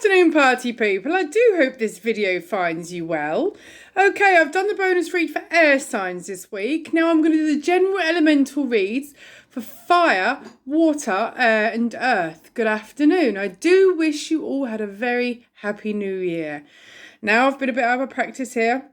Afternoon party people, I do hope this video finds you well. Okay, I've done the bonus read for air signs this week. Now I'm going to do the general elemental reads for fire, water, air and earth. Good afternoon. I do wish you all had a very happy new year. Now I've been a bit out of practice here.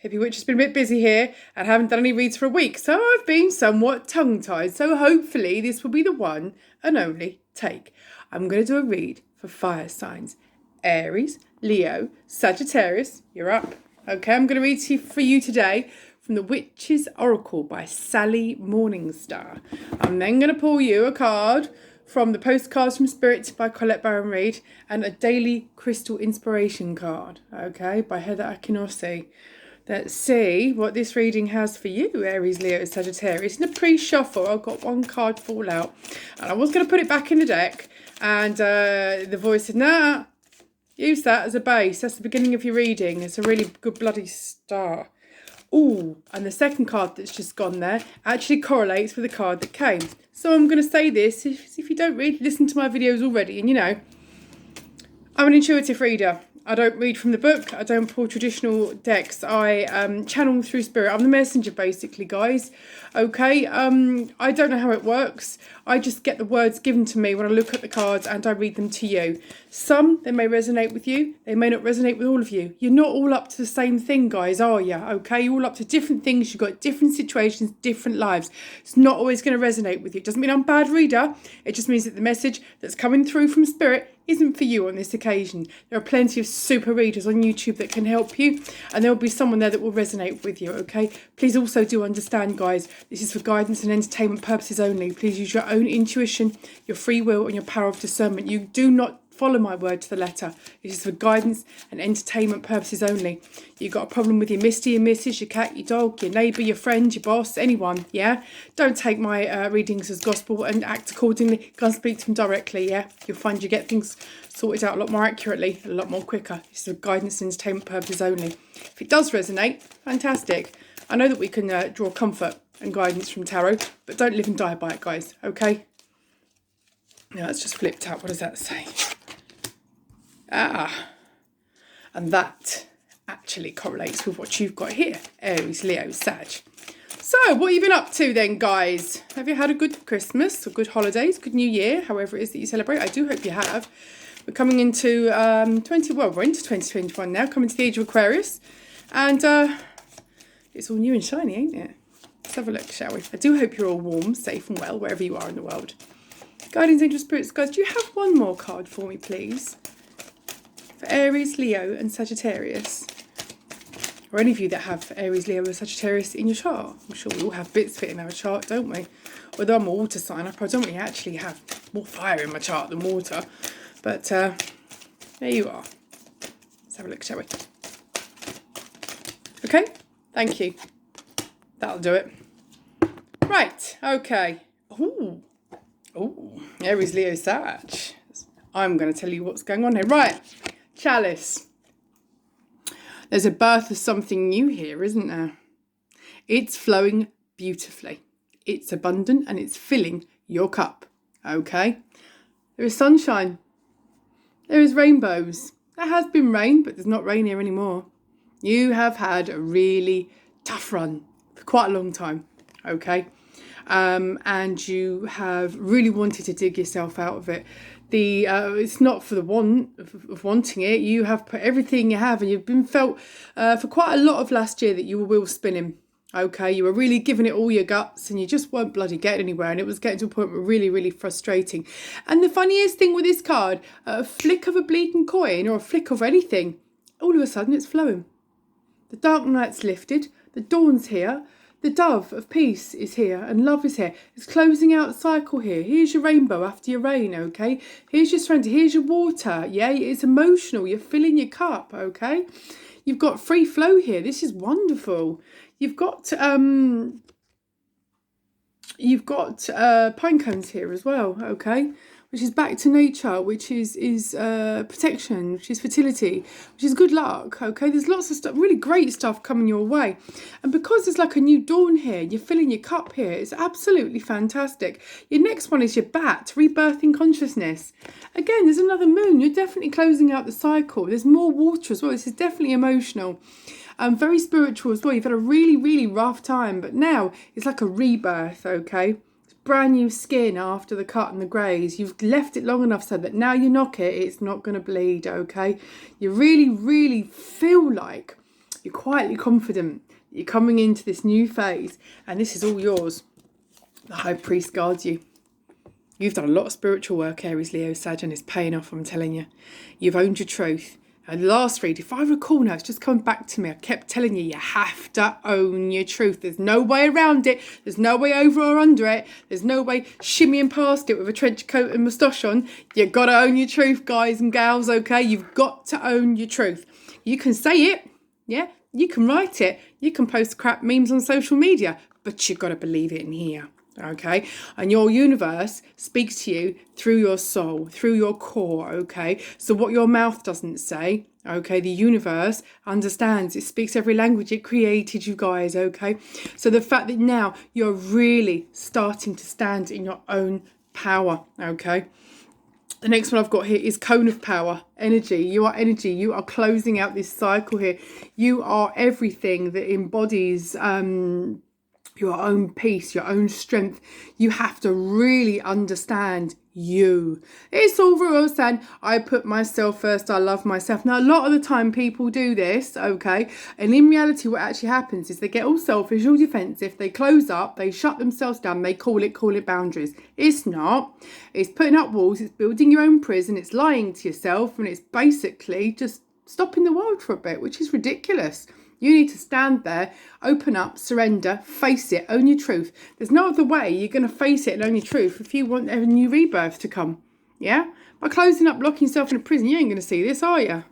Hippie Witch has been a bit busy here and haven't done any reads for a week, so I've been somewhat tongue-tied. So hopefully this will be the one and only take. I'm going to do a read for fire signs. Aries, Leo, Sagittarius, you're up. Okay, I'm going to read for you today from the Witch's Oracle by Sally Morningstar. I'm then going to pull you a card from the Postcards from Spirit by Collette Baron-Reid and a daily crystal inspiration card, okay, by Akinosie. Let's see what this reading has for you, Aries, Leo, Sagittarius. In a pre-shuffle, I've got one card fall out. And I was going to put it back in the deck. And the voice said, nah, use that as a base. That's the beginning of your reading. It's a really good bloody start. Ooh, and the second card that's just gone there actually correlates with the card that came. So I'm going to say this, if you don't listen to my videos already, and you know, I'm an intuitive reader. I don't read from the book. I don't pull traditional decks. I channel through spirit. I'm the messenger, basically, guys. Okay. I don't know how it works. I just get the words given to me when I look at the cards and I read them to you. Some, they may resonate with you. They may not resonate with all of you. You're not all up to the same thing, guys, are you? Okay. You're all up to different things. You've got different situations, different lives. It's not always going to resonate with you. It doesn't mean I'm a bad reader. It just means that the message that's coming through from spirit isn't for you on this occasion. There are plenty of super readers on YouTube that can help you, and there will be someone there that will resonate with you, okay? Please also do understand, guys, this is for guidance and entertainment purposes only. Please use your own intuition, your free will and your power of discernment. You do not follow my word to the letter. This is for guidance and entertainment purposes only. You've got a problem with your Misty, your Mrs, your cat, your dog, your neighbour, your friend, your boss, anyone, yeah? Don't take my readings as gospel and act accordingly. Go and speak to them directly, yeah? You'll find you get things sorted out a lot more accurately, a lot more quicker. This is for guidance and entertainment purposes only. If it does resonate, fantastic. I know that we can draw comfort and guidance from tarot, but don't live and die by it, guys, okay? Now, it's just flipped out. What does that say? And that actually correlates with what you've got here, Aries, Leo, Sag. So, what have you been up to then, guys? Have you had a good Christmas or good holidays, good New Year, however it is that you celebrate? I do hope you have. We're coming into we're into 2021 now, coming to the age of Aquarius, and it's all new and shiny, ain't it? Let's have a look, shall we? I do hope you're all warm, safe and well, wherever you are in the world. Guardians, angels, spirits, guys, do you have one more card for me, please? For Aries, Leo and Sagittarius. Or any of you that have Aries, Leo or Sagittarius in your chart. I'm sure we all have bits fit in our chart, don't we? Although I'm a water sign, I predominantly actually have more fire in my chart than water. But there you are. Let's have a look, shall we? Okay, thank you. That'll do it. Right, okay. Ooh, Aries, Leo, Sag. I'm going to tell you what's going on here. Right, Chalice. There's a birth of something new here, isn't there? It's flowing beautifully. It's abundant and it's filling your cup. Okay? There is sunshine. There is rainbows. There has been rain, but there's not rain here anymore. You have had a really tough run for quite a long time. Okay? And you have really wanted to dig yourself out of it. It's not for the want of wanting it. You have put everything you have, and you've been felt for quite a lot of last year that you were wheel spinning. Okay, you were really giving it all your guts, and you just weren't bloody getting anywhere, and it was getting to a point where really, really frustrating. And the funniest thing with this card, a flick of a bleeding coin or a flick of anything, all of a sudden it's flowing. The dark night's lifted, the dawn's here. The dove of peace is here and love is here. It's closing out the cycle here. Here's your rainbow after your rain, okay? Here's your surrender. Here's your water, yeah? It's emotional. You're filling your cup, okay? You've got free flow here. This is wonderful. You've got pine cones here as well, okay? which is back to nature, which is protection, which is fertility, which is good luck. Okay, there's lots of stuff, really great stuff coming your way, and because there's like a new dawn here, you're filling your cup here. It's absolutely fantastic. Your next one is your bat, rebirthing consciousness. Again, there's another moon. You're definitely closing out the cycle. There's more water as well. This is definitely emotional. Very spiritual as well. You've had a really, really rough time, but now it's like a rebirth, okay? It's brand new skin after the cut and the graze. You've left it long enough so that now you knock it, it's not going to bleed, okay? You really, really feel like you're quietly confident that you're coming into this new phase, and this is all yours. The High Priest guards you. You've done a lot of spiritual work, Aries, Leo, Sag, and it's paying off, I'm telling you. You've owned your truth. And last read, if I recall now, it's just coming back to me. I kept telling you, you have to own your truth. There's no way around it. There's no way over or under it. There's no way shimmying past it with a trench coat and moustache on. You've got to own your truth, guys and gals, okay? You've got to own your truth. You can say it, yeah? You can write it. You can post crap memes on social media, but you've got to believe it in here. Okay, and your universe speaks to you through your soul, through your core. Okay, so what your mouth doesn't say, okay, the universe understands. It speaks every language. It created you guys. Okay, so the fact that now you're really starting to stand in your own power. Okay, the next one I've got here is cone of power, energy. You are energy. You are closing out this cycle here. You are everything that embodies your own peace, your own strength. You have to really understand you. It's all real saying, I put myself first, I love myself. Now, a lot of the time people do this, okay? And in reality, what actually happens is they get all selfish, all defensive, they close up, they shut themselves down, they call it boundaries. It's not. It's putting up walls, it's building your own prison, it's lying to yourself, and it's basically just stopping the world for a bit, which is ridiculous. You need to stand there, open up, surrender, face it, own your truth. There's no other way you're going to face it and own your truth if you want a new rebirth to come. Yeah? By closing up, locking yourself in a prison, you ain't going to see this, are you?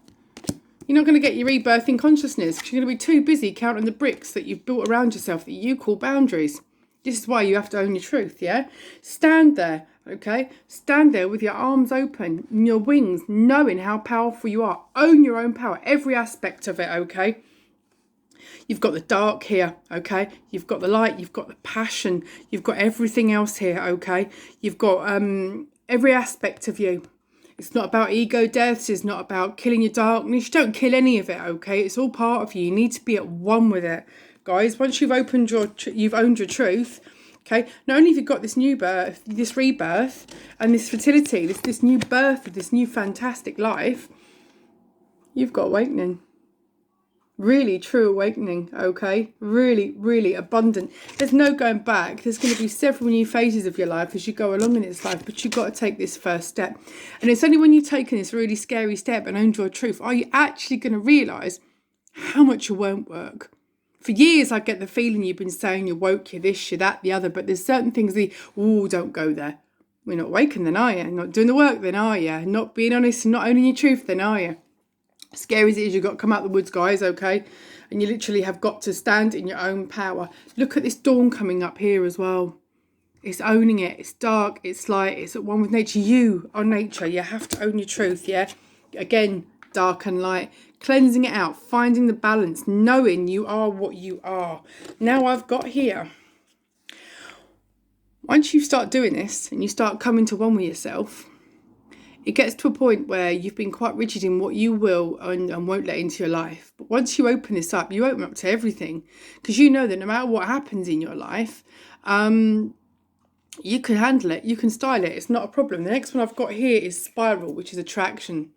You're not going to get your rebirth in consciousness because you're going to be too busy counting the bricks that you've built around yourself that you call boundaries. This is why you have to own your truth, yeah? Stand there, okay? Stand there with your arms open and your wings, knowing how powerful you are. Own your own power, every aspect of it, okay? You've got the dark here, okay? You've got the light, you've got the passion, you've got everything else here, okay? You've got every aspect of you. It's not about ego deaths, it's not about killing your darkness. You don't kill any of it, okay? It's all part of you. You need to be at one with it. Guys, once you've owned your truth, okay? Not only have you got this new birth, this rebirth, and this fertility, this new birth of this new fantastic life, you've got awakening. Really true awakening, okay? Really, really abundant. There's no going back. There's going to be several new phases of your life as you go along in its life, but you've got to take this first step. And it's only when you've taken this really scary step and owned your truth, are you actually going to realise how much it won't work. For years, I get the feeling you've been saying you're woke, you're this, you're that, the other, but there's certain things don't go there. We're not waking then, are you? Not doing the work then, are you? Not being honest and not owning your truth then, are you? Scary as it is, you've got to come out the woods, guys, okay? And you literally have got to stand in your own power. Look at this dawn coming up here as well. It's owning it. It's dark, it's light, it's at one with nature. You are nature. You have to own your truth, yeah? Again, dark and light. Cleansing it out, finding the balance, knowing you are what you are. Now I've got here, once you start doing this and you start coming to one with yourself, it gets to a point where you've been quite rigid in what you will and won't let into your life. But once you open this up, you open up to everything. Because you know that no matter what happens in your life, you can handle it. You can style it. It's not a problem. The next one I've got here is spiral, which is attraction.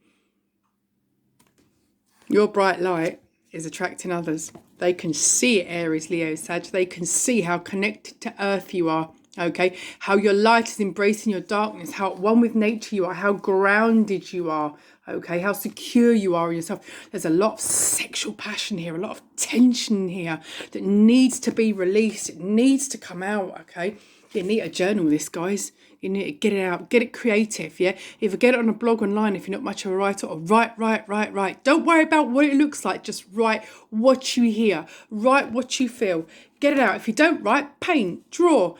Your bright light is attracting others. They can see it, Aries, Leo, Sag. They can see how connected to earth you are. Okay, how your light is embracing your darkness, how at one with nature you are, how grounded you are, okay, how secure you are in yourself. There's a lot of sexual passion here, a lot of tension here that needs to be released. It needs to come out, okay? You need to journal this, guys. You need to get it out, get it creative, yeah? Either get it on a blog online if you're not much of a writer, or write. Don't worry about what it looks like, just write what you hear, write what you feel. Get it out. If you don't write, paint, draw,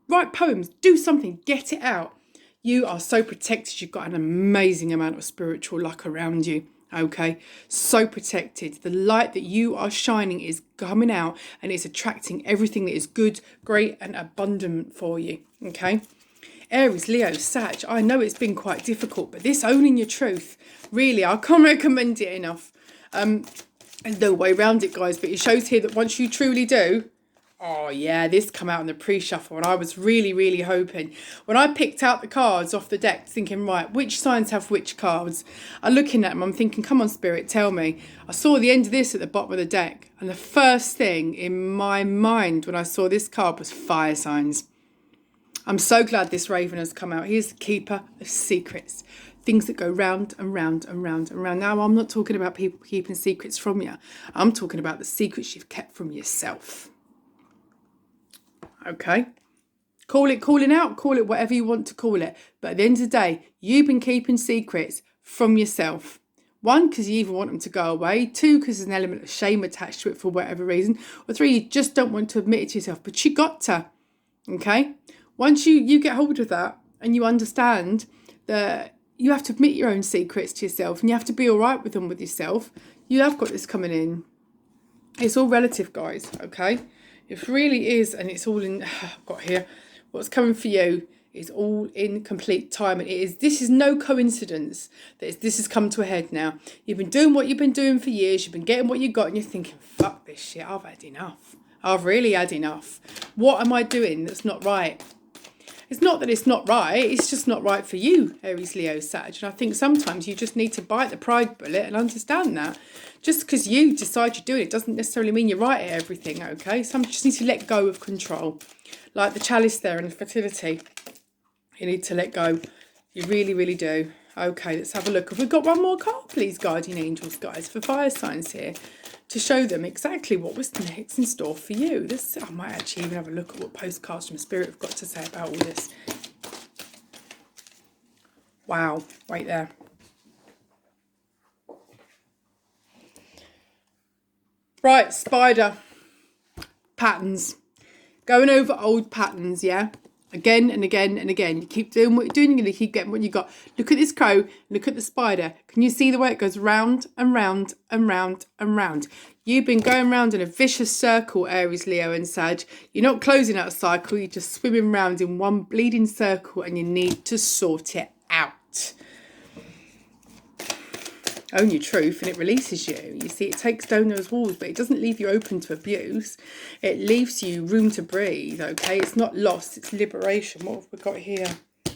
write poems, do something, get it out. You are so protected. You've got an amazing amount of spiritual luck around you. Okay, so protected. The light that you are shining is coming out and it's attracting everything that is good, great and abundant for you. Okay, Aries, Leo, Sag, I know it's been quite difficult, but this owning your truth, really, I can't recommend it enough. There's no way around it, guys, but it shows here that once you truly do, oh yeah, this come out in the pre-shuffle and I was really, really hoping. When I picked out the cards off the deck, thinking, right, which signs have which cards? I'm looking at them, I'm thinking, come on, Spirit, tell me. I saw the end of this at the bottom of the deck. And the first thing in my mind when I saw this card was fire signs. I'm so glad this Raven has come out. He is the keeper of secrets. Things that go round and round and round and round. Now, I'm not talking about people keeping secrets from you. I'm talking about the secrets you've kept from yourself. Okay, call it calling out, call it whatever you want to call it. But at the end of the day, you've been keeping secrets from yourself. One, because you either want them to go away. Two, because there's an element of shame attached to it for whatever reason. Or three, you just don't want to admit it to yourself. But you got to, okay? Once you get hold of that and you understand that you have to admit your own secrets to yourself and you have to be all right with them with yourself, you have got this coming in. It's all relative, guys, okay? It really is, and it's all in, I've got here, what's coming for you is all in complete time. And this is no coincidence that this has come to a head now. You've been doing what you've been doing for years. You've been getting what you got and you're thinking, fuck this shit, I've had enough. I've really had enough. What am I doing that's not right? It's not that it's not right, it's just not right for you, Aries, Leo, Sag. And I think sometimes you just need to bite the pride bullet and understand that. Just because you decide you're doing it doesn't necessarily mean you're right at everything, okay? Some just need to let go of control. Like the chalice there and the fertility. You need to let go. You really, really do. Okay, let's have a look. Have we got one more card, please, guardian angels, guys, for fire signs here, to show them exactly what was next in store for you. I might actually even have a look at what Postcards from Spirit have got to say about all this. Wow, right there. Right, spider. Patterns. Going over old patterns, yeah? Again and again and again. You keep doing what you're doing, you're going to keep getting what you got. Look at this crow, look at the spider. Can you see the way it goes round and round and round and round? You've been going round in a vicious circle, Aries, Leo and Sag. You're not closing out a cycle, you're just swimming round in one bleeding circle and you need to sort it out. Own your truth and it releases you. You see, it takes down those walls, but it doesn't leave you open to abuse. It leaves you room to breathe, okay? It's not lost, it's liberation. What have we got here?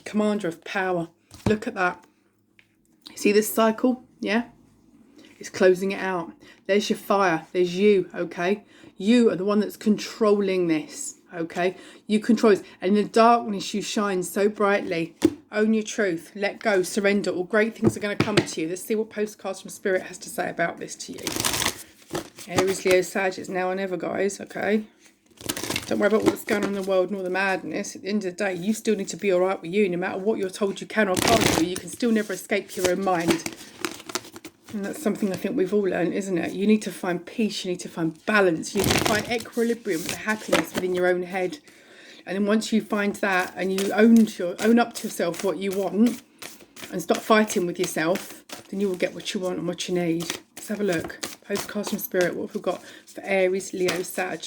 Commander of power. Look at that. See this cycle? Yeah? It's closing it out. There's your fire. There's you, okay? You are the one that's controlling this, okay? You control this. And in the darkness, you shine so brightly. Own your truth. Let go. Surrender. All great things are going to come to you. Let's see what Postcards from Spirit has to say about this to you. Aries, Leo, Sag, it's now or never, guys, okay? Don't worry about what's going on in the world nor the madness. At the end of the day, you still need to be all right with you. No matter what you're told you can or can't do, you can still never escape your own mind. And that's something I think we've all learned, isn't it? You need to find peace. You need to find balance. You need to find equilibrium, the happiness within your own head. And then once you find that and you own up to yourself what you want and stop fighting with yourself, then you will get what you want and what you need. Let's have a look. Postcards from Spirit. What have we got for Aries, Leo, Sag?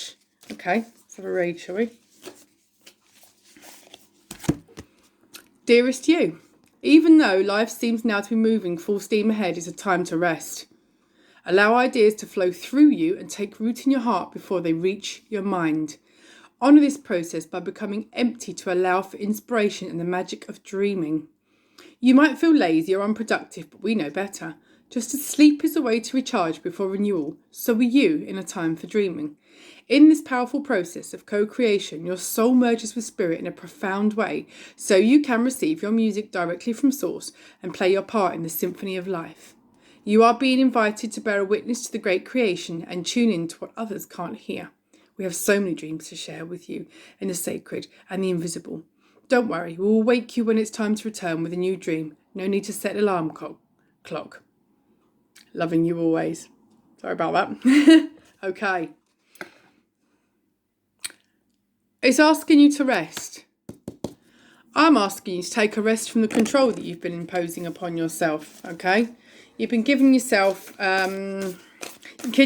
Okay, let's have a read, shall we? Dearest you, even though life seems now to be moving full steam ahead, it's a time to rest. Allow ideas to flow through you and take root in your heart before they reach your mind. Honour this process by becoming empty to allow for inspiration and the magic of dreaming. You might feel lazy or unproductive, but we know better. Just as sleep is a way to recharge before renewal, so are you in a time for dreaming. In this powerful process of co-creation, your soul merges with spirit in a profound way, so you can receive your music directly from source and play your part in the symphony of life. You are being invited to bear a witness to the great creation and tune in to what others can't hear. We have so many dreams to share with you in the sacred and the invisible. Don't worry, we will wake you when it's time to return with a new dream. No need to set an alarm clock. Loving you always. Sorry about that. Okay. It's asking you to rest. I'm asking you to take a rest from the control that you've been imposing upon yourself, okay? You've been giving yourself, kidding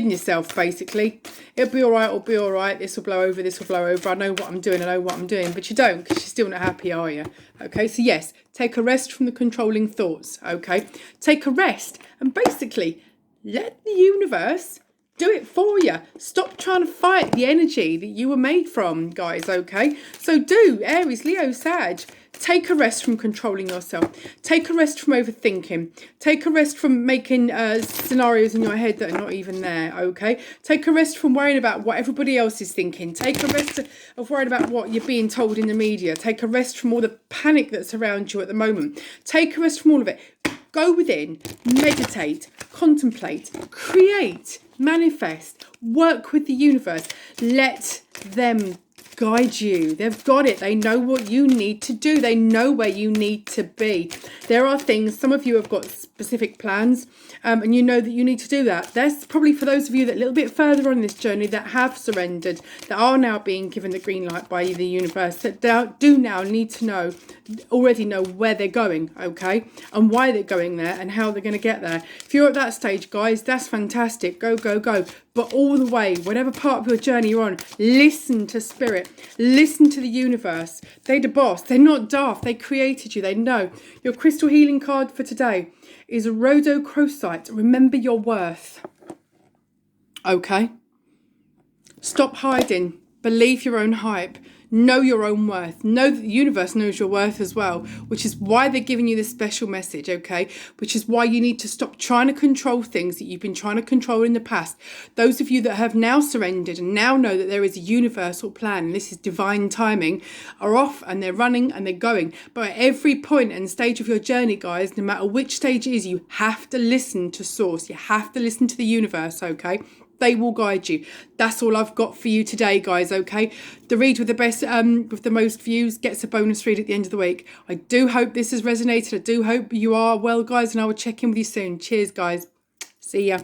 yourself, basically. It'll be all right, it'll be all right, this will blow over, this will blow over, I know what I'm doing, I know what I'm doing. But you don't, because you're still not happy, are you? Okay, so yes, take a rest from the controlling thoughts, okay? Take a rest and basically let the universe do it for you. Stop trying to fight the energy that you were made from, guys, okay? So do, Aries, Leo, Sag, take a rest from controlling yourself. Take a rest from overthinking. Take a rest from making scenarios in your head that are not even there, okay? Take a rest from worrying about what everybody else is thinking. Take a rest of worrying about what you're being told in the media. Take a rest from all the panic that's around you at the moment. Take a rest from all of it. Go within, meditate, contemplate, create, manifest, work with the universe. Let them guide you. They've got it. They know what you need to do. They know where you need to be. There are things, some of you have got specific plans and you know that you need to do that. That's probably for those of you that a little bit further on this journey that have surrendered, that are now being given the green light by the universe, that do now need to know, already know where they're going, okay, and why they're going there and how they're going to get there. If you're at that stage, guys, that's fantastic. Go, go, go. But all the way, whatever part of your journey you're on, listen to spirit, listen to the universe. They're the boss. They're not daft. They created you. They know. Your crystal healing card for today is a rhodochrosite. Remember your worth. Okay? Stop hiding. Believe your own hype. Know your own worth. Know that the universe knows your worth as well, which is why they're giving you this special message, okay? Which is why you need to stop trying to control things that you've been trying to control in the past. Those of you that have now surrendered and now know that there is a universal plan, and this is divine timing, are off and they're running and they're going. But at every point and stage of your journey, guys, no matter which stage it is, you have to listen to source. You have to listen to the universe, okay? They will guide you. That's all I've got for you today, guys, okay? The read with the best, with the most views gets a bonus read at the end of the week. I do hope this has resonated. I do hope you are well, guys, and I will check in with you soon. Cheers, guys. See ya.